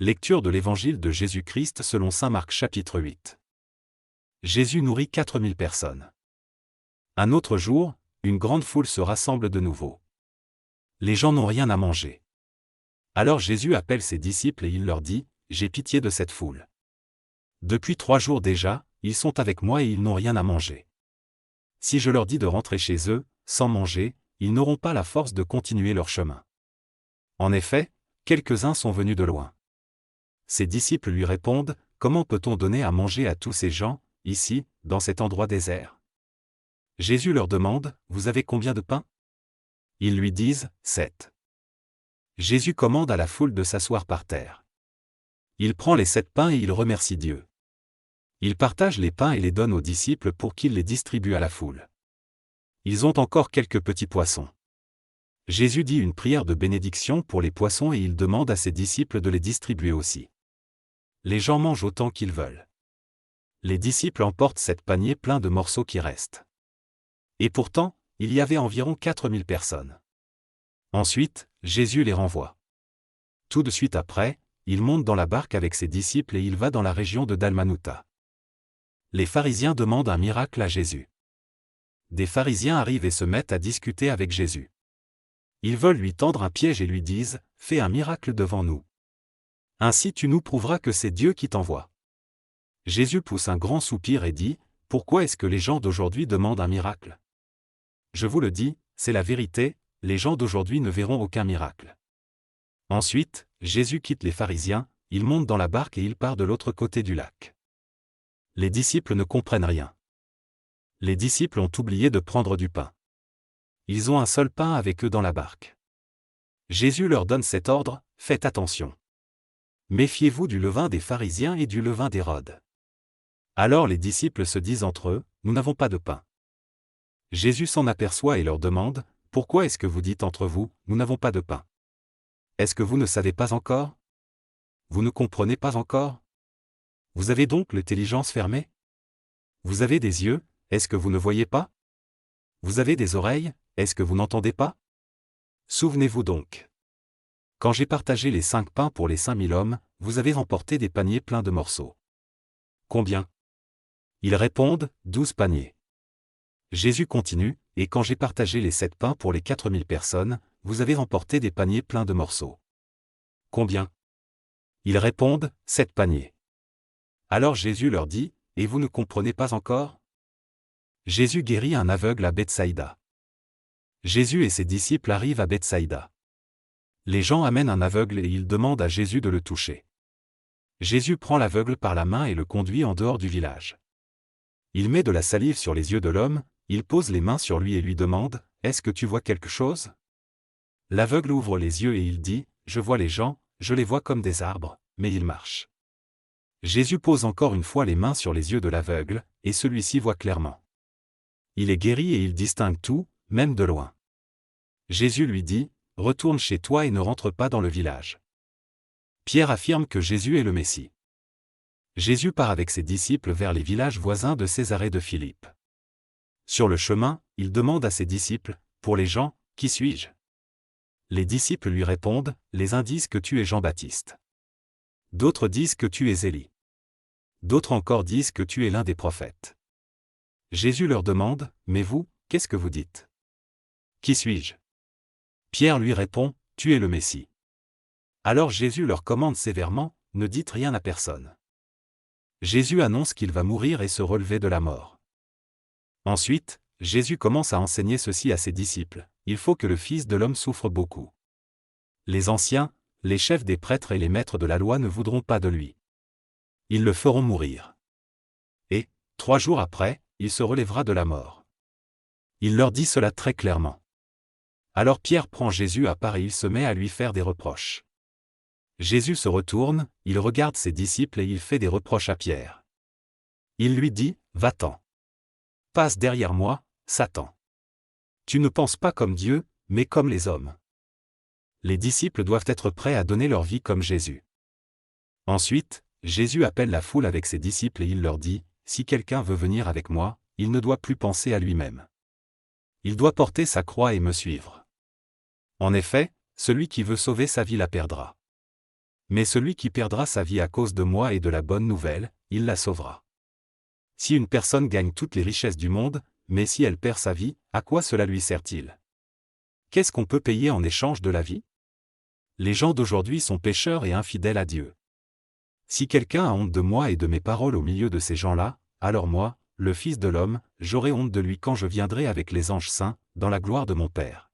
Lecture de l'Évangile de Jésus-Christ selon saint Marc chapitre 8. Jésus nourrit 4000 personnes. Un autre jour, une grande foule se rassemble de nouveau. Les gens n'ont rien à manger. Alors Jésus appelle ses disciples et il leur dit, « J'ai pitié de cette foule. Depuis 3 jours déjà, ils sont avec moi et ils n'ont rien à manger. Si je leur dis de rentrer chez eux, sans manger, ils n'auront pas la force de continuer leur chemin. » En effet, quelques-uns sont venus de loin. Ses disciples lui répondent, « Comment peut-on donner à manger à tous ces gens, ici, dans cet endroit désert ?» Jésus leur demande, « Vous avez combien de pains ?» Ils lui disent, « 7. » Jésus commande à la foule de s'asseoir par terre. Il prend les 7 pains et il remercie Dieu. Il partage les pains et les donne aux disciples pour qu'ils les distribuent à la foule. Ils ont encore quelques petits poissons. Jésus dit une prière de bénédiction pour les poissons et il demande à ses disciples de les distribuer aussi. Les gens mangent autant qu'ils veulent. Les disciples emportent 7 paniers pleins de morceaux qui restent. Et pourtant, il y avait environ 4000 personnes. Ensuite, Jésus les renvoie. Tout de suite après, il monte dans la barque avec ses disciples et il va dans la région de Dalmanutha. Les pharisiens demandent un miracle à Jésus. Des pharisiens arrivent et se mettent à discuter avec Jésus. Ils veulent lui tendre un piège et lui disent, « Fais un miracle devant nous. Ainsi tu nous prouveras que c'est Dieu qui t'envoie. » Jésus pousse un grand soupir et dit, « Pourquoi est-ce que les gens d'aujourd'hui demandent un miracle ? Je vous le dis, c'est la vérité, les gens d'aujourd'hui ne verront aucun miracle. » Ensuite, Jésus quitte les pharisiens, il monte dans la barque et il part de l'autre côté du lac. Les disciples ne comprennent rien. Les disciples ont oublié de prendre du pain. Ils ont un seul pain avec eux dans la barque. Jésus leur donne cet ordre, « Faites attention. Méfiez-vous du levain des pharisiens et du levain d'Hérode. » Alors les disciples se disent entre eux, « Nous n'avons pas de pain. » Jésus s'en aperçoit et leur demande, « Pourquoi est-ce que vous dites entre vous, nous n'avons pas de pain ? Est-ce que vous ne savez pas encore ? Vous ne comprenez pas encore ? Vous avez donc l'intelligence fermée ? Vous avez des yeux, est-ce que vous ne voyez pas ? Vous avez des oreilles, est-ce que vous n'entendez pas ? Souvenez-vous donc. Quand j'ai partagé les 5 pains pour les 5000 hommes, vous avez emporté des paniers pleins de morceaux. Combien ? Ils répondent, 12 paniers. Jésus continue, et quand j'ai partagé les 7 pains pour les 4000 personnes, vous avez emporté des paniers pleins de morceaux. Combien ? Ils répondent, 7 paniers. Alors Jésus leur dit, et vous ne comprenez pas encore ? Jésus guérit un aveugle à Bethsaïda. Jésus et ses disciples arrivent à Bethsaïda. Les gens amènent un aveugle et ils demandent à Jésus de le toucher. Jésus prend l'aveugle par la main et le conduit en dehors du village. Il met de la salive sur les yeux de l'homme, il pose les mains sur lui et lui demande, « Est-ce que tu vois quelque chose ?» L'aveugle ouvre les yeux et il dit, « Je vois les gens, je les vois comme des arbres, mais ils marchent. » Jésus pose encore une fois les mains sur les yeux de l'aveugle, et celui-ci voit clairement. Il est guéri et il distingue tout, même de loin. Jésus lui dit, « Retourne chez toi et ne rentre pas dans le village. » Pierre affirme que Jésus est le Messie. Jésus part avec ses disciples vers les villages voisins de Césarée de Philippe. Sur le chemin, il demande à ses disciples, « Pour les gens, qui suis-je » Les disciples lui répondent, « Les uns disent que tu es Jean-Baptiste. D'autres disent que tu es Élie. D'autres encore disent que tu es l'un des prophètes. » Jésus leur demande, « Mais vous, qu'est-ce que vous dites ? Qui suis-je » Pierre lui répond, « Tu es le Messie. » Alors Jésus leur commande sévèrement, « Ne dites rien à personne. » Jésus annonce qu'il va mourir et se relever de la mort. Ensuite, Jésus commence à enseigner ceci à ses disciples, « Il faut que le Fils de l'homme souffre beaucoup. » Les anciens, les chefs des prêtres et les maîtres de la loi ne voudront pas de lui. Ils le feront mourir. Et, 3 jours après, il se relèvera de la mort. Il leur dit cela très clairement. Alors Pierre prend Jésus à part et il se met à lui faire des reproches. Jésus se retourne, il regarde ses disciples et il fait des reproches à Pierre. Il lui dit, « Va-t'en. Passe derrière moi, Satan. Tu ne penses pas comme Dieu, mais comme les hommes. » Les disciples doivent être prêts à donner leur vie comme Jésus. Ensuite, Jésus appelle la foule avec ses disciples et il leur dit, « Si quelqu'un veut venir avec moi, il ne doit plus penser à lui-même. Il doit porter sa croix et me suivre. En effet, celui qui veut sauver sa vie la perdra. Mais celui qui perdra sa vie à cause de moi et de la bonne nouvelle, il la sauvera. Si une personne gagne toutes les richesses du monde, mais si elle perd sa vie, à quoi cela lui sert-il? Qu'est-ce qu'on peut payer en échange de la vie? Les gens d'aujourd'hui sont pécheurs et infidèles à Dieu. Si quelqu'un a honte de moi et de mes paroles au milieu de ces gens-là, alors moi, le Fils de l'homme, j'aurai honte de lui quand je viendrai avec les anges saints, dans la gloire de mon Père.